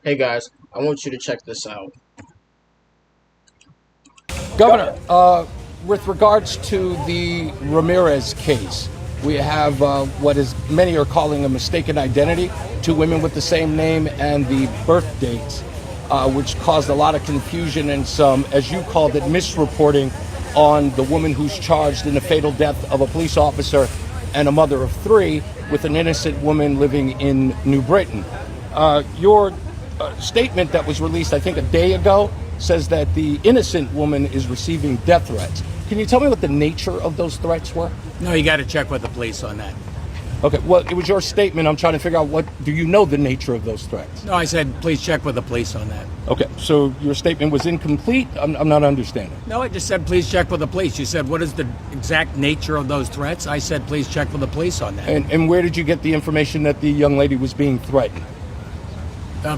Hey guys, I want you to check this out. Governor, with regards to the Ramirez case, we have what is many are calling a mistaken identity, two women with the same name and the birth dates, which caused a lot of confusion and some, as you called it, misreporting on the woman who's charged in the fatal death of a police officer and a mother of three with an innocent woman living in New Britain. Your statement that was released, I think, a day ago says that the innocent woman is receiving death threats. Can you tell me what the nature of those threats were? No, you got to check with the police on that. Okay, well, it was your statement. I'm trying to figure out do you know the nature of those threats? No, I said please check with the police on that. Okay, so your statement was incomplete? I'm not understanding. No, I just said please check with the police. You said what is the exact nature of those threats? I said please check with the police on that. And where did you get the information that the young lady was being threatened?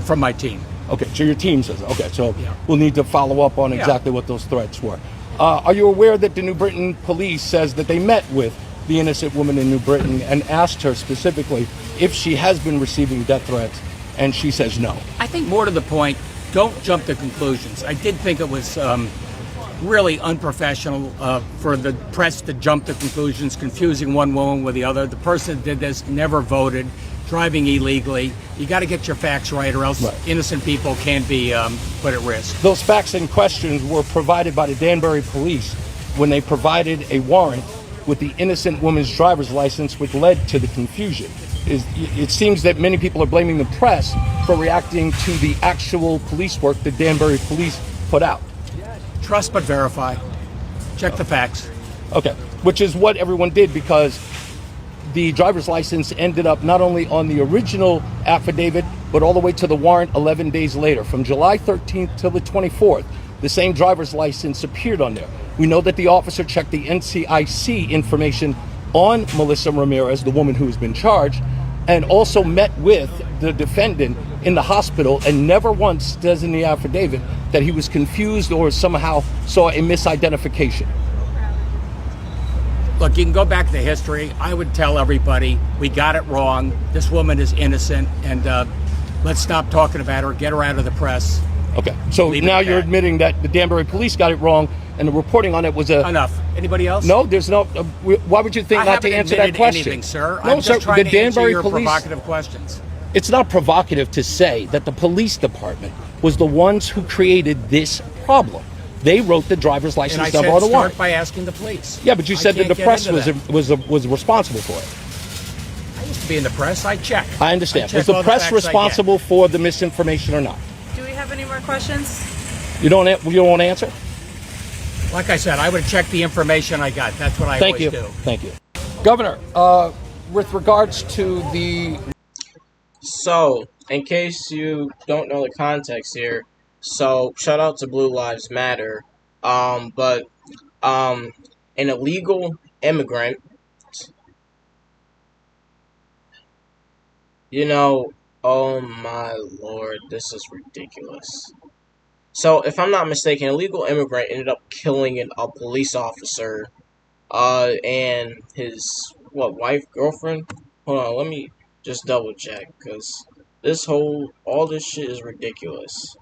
From my team. Okay, so your team says, okay, so Yeah. we'll need to follow up on exactly what those threats were. Are you aware that the New Britain police says that they met with the innocent woman in New Britain and asked her specifically if she has been receiving death threats, and she says no? I think more to the point, don't jump to conclusions. I did think it was really unprofessional for the press to jump to conclusions, confusing one woman with the other. The person that did this never voted, driving illegally. You got to get your facts right, or else innocent people can be put at risk. Those facts and questions were provided by the Danbury police when they provided a warrant with the innocent woman's driver's license, which led to the confusion. It seems that many people are blaming the press for reacting to the actual police work the Danbury police put out. Trust but verify. Check the facts. Okay, which is what everyone did, because the driver's license ended up not only on the original affidavit, but all the way to the warrant 11 days later. From July 13th till the 24th, the same driver's license appeared on there. We know that the officer checked the NCIC information on Melissa Ramirez, the woman who has been charged, and also met with the defendant in the hospital, and never once says in the affidavit that he was confused or somehow saw a misidentification. Look, you can go back to history. I would tell everybody we got it wrong. This woman is innocent, and let's stop talking about her. Get her out of the press. Okay, so now you're admitting that the Danbury police got it wrong, and the reporting on it was enough. Anybody else? No, there's no. Why would you think not to answer that question? Anything, sir. No, I'm just trying the to answer Danbury your police. provocative questions. It's not provocative to say that the police department was the ones who created this problem. They wrote the driver's license And I number said on the start warrant. by asking the police. Yeah, but you said that the press was was responsible for it. I used to be in the press. I check. I understand. check Was the all press facts I get. responsible for the misinformation or not? Do we have any more questions? You don't want to answer? Like I said, I would check the information I got. That's what I Thank always you. do. Thank you. Governor, with regards to the... So, in case you don't know the context here, so shout out to Blue Lives Matter. But an illegal immigrant, oh my lord, this is ridiculous. So, if I'm not mistaken, a illegal immigrant ended up killing a police officer, and his, wife, girlfriend? Hold on, let me just double check, because all this shit is ridiculous.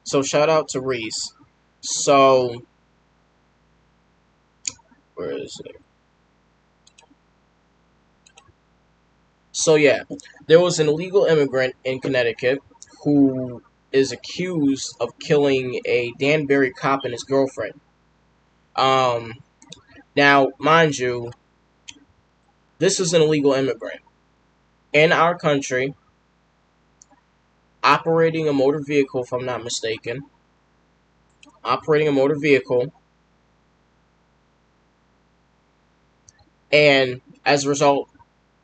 So, shout out to Reese. So, where is it? So, yeah, there was an illegal immigrant in Connecticut who is accused of killing a Danbury cop and his girlfriend. Now, mind you, this is an illegal immigrant in our country, operating a motor vehicle, if I'm not mistaken. Operating a motor vehicle. And as a result,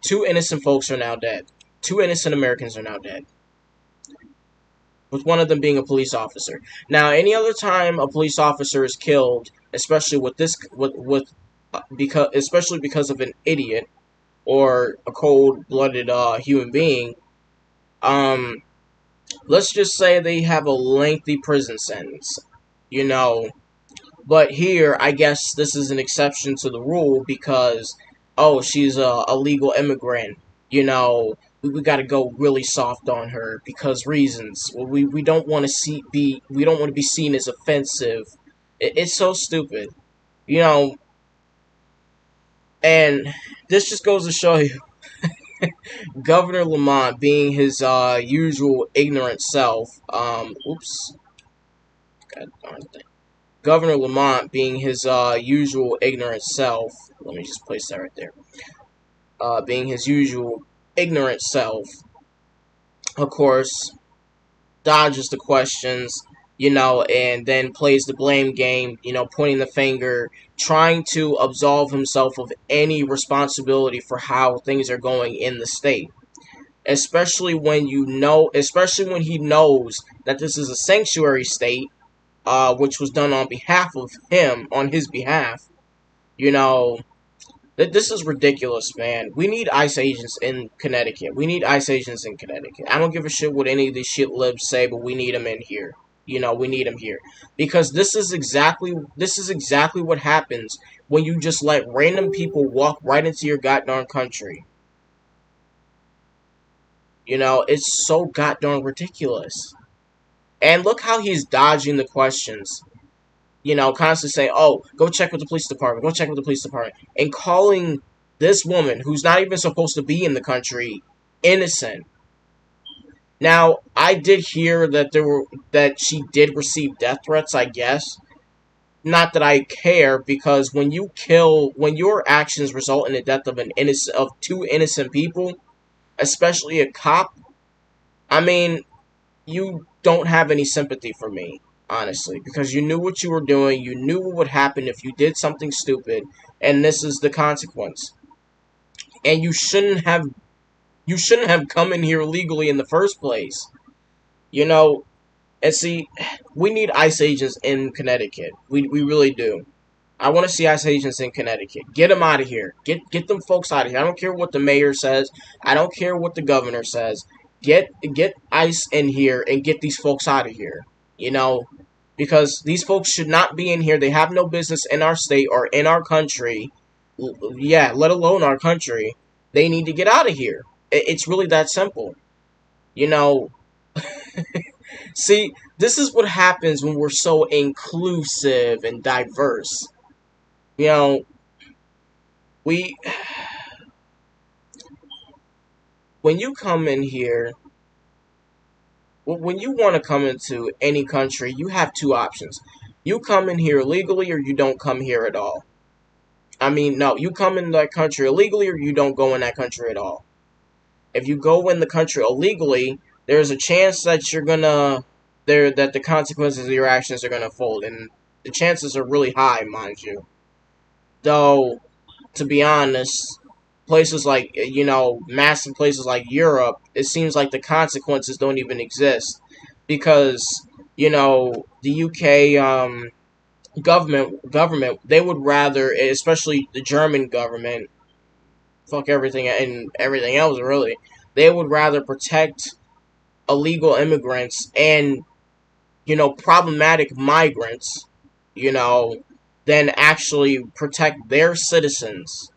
2 innocent folks are now dead. 2 innocent Americans are now dead, with one of them being a police officer. Now, any other time a police officer is killed, especially because of an idiot or a cold-blooded human being, let's just say they have a lengthy prison sentence, But here, I guess this is an exception to the rule because, she's a legal immigrant, we got to go really soft on her because reasons. Well, we don't want to we don't want to be seen as offensive. It's so stupid, you know. And this just goes to show you, Governor Lamont being his usual ignorant self. Oops, God darn thing. Governor Lamont being his usual ignorant self. Let me just place that right there. Being his usual ignorant self, of course, dodges the questions, and then plays the blame game, pointing the finger, trying to absolve himself of any responsibility for how things are going in the state. Especially especially when he knows that this is a sanctuary state, which was done on his behalf. You know, this is ridiculous, man. We need ICE agents in Connecticut. We need ICE agents in Connecticut. I don't give a shit what any of these shit libs say, but we need them in here. We need them here because this is exactly what happens when you just let random people walk right into your goddamn country. It's so goddamn ridiculous. And look how he's dodging the questions. Constantly saying, "Oh, go check with the police department. Go check with the police department," and calling this woman, who's not even supposed to be in the country, innocent. Now, I did hear that she did receive death threats. I guess not that I care, because when your actions result in the death of two innocent people, especially a cop, I mean, you don't have any sympathy for me. Honestly, because you knew what you were doing, you knew what would happen if you did something stupid, and this is the consequence. And you shouldn't have come in here legally in the first place. And see, we need ICE agents in Connecticut. We really do. I want to see ICE agents in Connecticut. Get them out of here. Get them folks out of here. I don't care what the mayor says. I don't care what the governor says. Get ICE in here and get these folks out of here. Because these folks should not be in here. They have no business in our state or in our country. Yeah, let alone our country. They need to get out of here. It's really that simple. See, this is what happens when we're so inclusive and diverse. We when you come in here, when you want to come into any country, you have two options. You come in here legally or you don't come here at all. I mean, no, you come in that country illegally or you don't go in that country at all. If you go in the country illegally, there's a chance that that the consequences of your actions are gonna fold, and the chances are really high, mind you. Though, to be honest, places like, massive places like Europe, it seems like the consequences don't even exist. Because, the UK government, they would rather, especially the German government, fuck everything and everything else, really, they would rather protect illegal immigrants and, problematic migrants, than actually protect their citizens.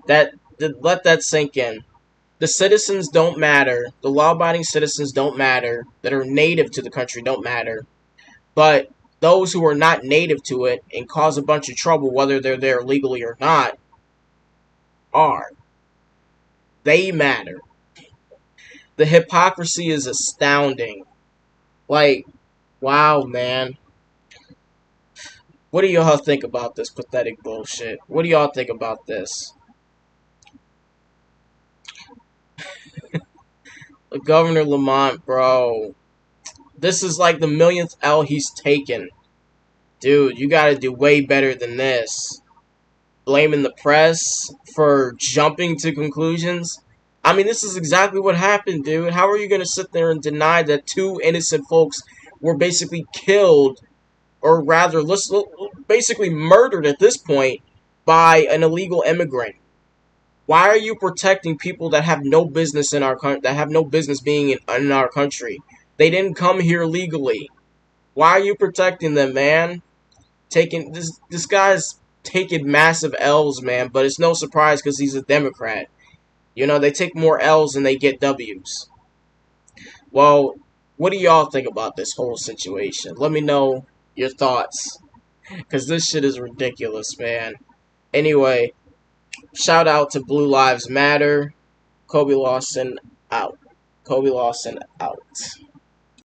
Let that sink in. The citizens don't matter. The law-abiding citizens don't matter. That are native to the country don't matter. But those who are not native to it and cause a bunch of trouble, whether they're there legally or not, are. They matter. The hypocrisy is astounding. Like, wow, man. What do y'all think about this pathetic bullshit? What do y'all think about this? Governor Lamont, bro. This is like the millionth L he's taken. Dude, you gotta do way better than this. Blaming the press for jumping to conclusions. I mean, this is exactly what happened, dude. How are you gonna sit there and deny that two innocent folks were basically killed, or rather, basically murdered at this point, by an illegal immigrant? Why are you protecting people that have no business in our country, that have no business being in our country? They didn't come here legally. Why are you protecting them, man? This guy's taking massive L's, man, but it's no surprise because he's a Democrat. You know, they take more L's than they get W's. Well, what do y'all think about this whole situation? Let me know your thoughts, because this shit is ridiculous, man. Anyway, shout out to Blue Lives Matter. Colby Lawson out. Colby Lawson out.